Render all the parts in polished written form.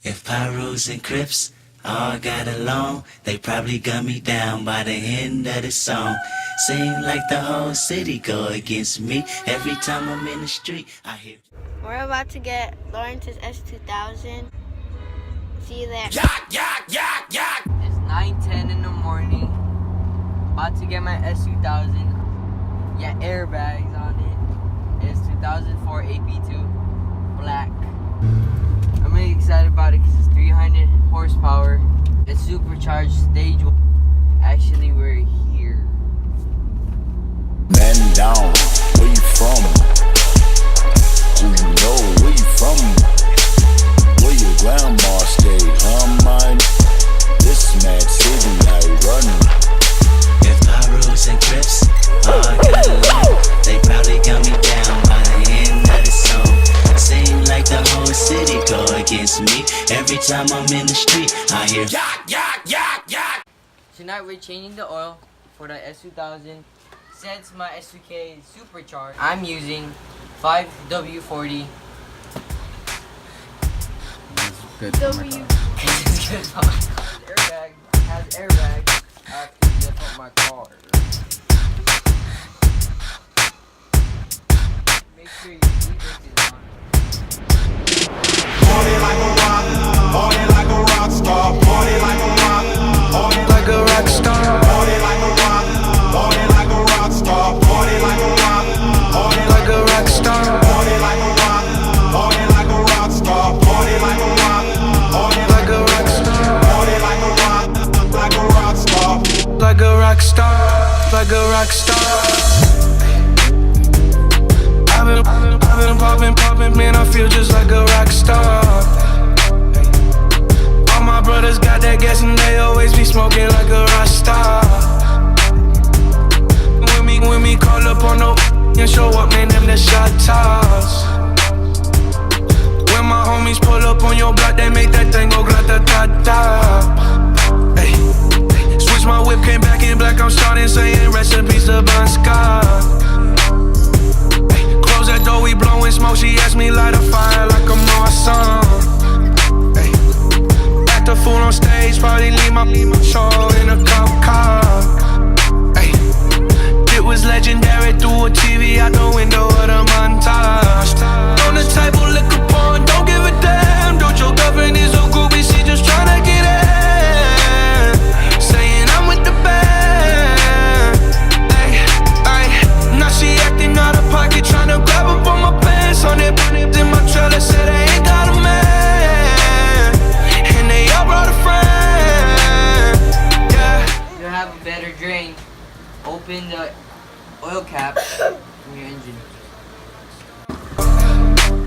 If Pyros and Crips all got along, they probably gun me down by the end of the song. Seem like the whole city go against me. Every time I'm in the street, I hear. We're about to get Lawrence's S2000. See you there. It's 9:10 in the morning. About to get my S2000. Yeah, airbags on it. It's 2004 AP2 black. I'm really excited about it because it's 300 horsepower. It's supercharged stage. Actually, we're here. Man down, where you from? Who you know, where you from? Where your grandma stay, huh, man? This mad city I run. If Pyros and Crips all got along, they probably gun me down by the end of the song. Seem like the whole city go against me. Every time I'm in the street, I hear. Tonight we're changing the oil for the S2000. Since my S2K is supercharged, I'm using 5W40. W. It's good. Airbag has airbag. I have to lift up my car. Make sure your e-brake is on. Party like a rock, party like a rock star, party like a rock, party like a rock star, party like a rock, party like a rock star, party like a rock, party like a rock star, party like a rock, party like a rock star, party like a rock, party like a rock star, party like a rock, like a rock star, like a rock star, like a rock star. I've been popping, man, I feel just like a rock star. All my brothers got that gas and they always be smoking like a rock star. When we call up on no and show up, man, them the shot toss. When my homies pull up on your block, they make that thing go grata-ta-ta. Hey, switch my whip, came back in black, I'm starting saying recipes to Bon Scott. Close that door, we blowing smoke. She asked me light a fire like a Marsan. Hey, act a fool on stage, probably leave my show in a cop car. Hey, it was legendary through a TV out the window of the montage. On the table, liquor porn, don't give a damn. Don't your girlfriend is a groupie, she just tryna get in. Saying I'm with the band. Ay, ay, now she acting out of pocket, tryna grab up on my pants. On it, in my trailer, said they ain't got a man. And they all brought a friend. Yeah. To have a better drain, open the oil cap from your engine.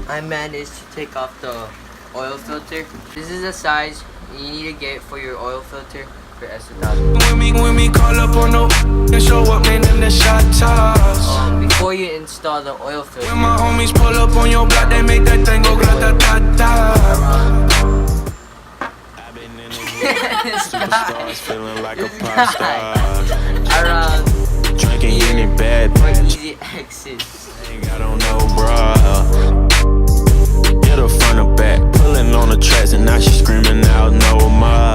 I managed to take off the oil filter. This is the size you need to get for your oil filter for S2000. When we call up on no and show up, man, them the shot toss. Before you install the oil filter, When my homies pull up on your block, they make that thing go grata-ta-ta. Superstars feeling like a pop star. around Drinking any bad for bitch. easy exits. Ain't got on no bra. Hit her front or back, pulling on the tracks, and now she screaming out no more.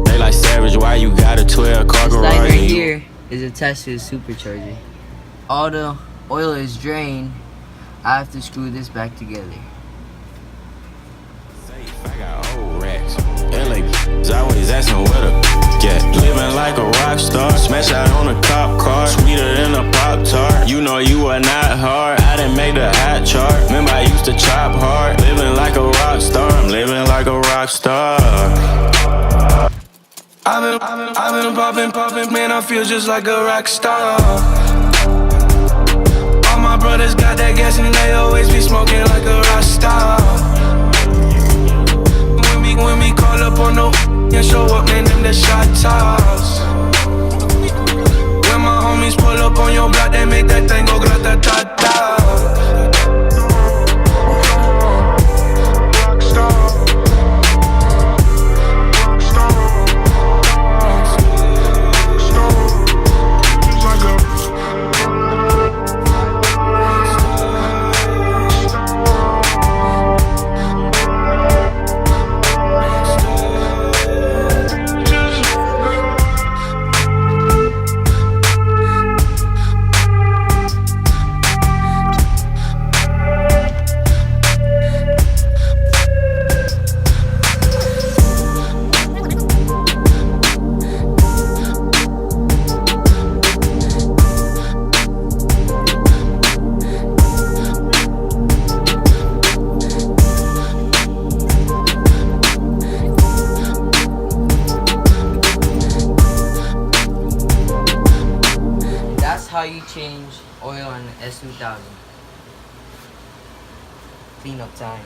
They like Savage, why you got a 12-car This light garage? right and you- here is attached to the supercharger. All the oil is drained. I have to screw this back together. I got old racks. LA always asking where the get. Living like a rock star. Smash out on a cop car. Sweeter than a Pop-Tart. You know you are not hard. I didn't make the hot chart. Remember I used to chop hard. Living like a rock star. I'm living like a rock star. I've been popping, man, I feel just like a rock star. All my brothers got that gas and they always be smoking like a rock star. When we call up on no and show up, man, them the shot toss. When my homies pull up on your block, they make that thing go grata-ta-ta. Rock star. Rock star. Rock star. change oil on the S2000. Cleanup time.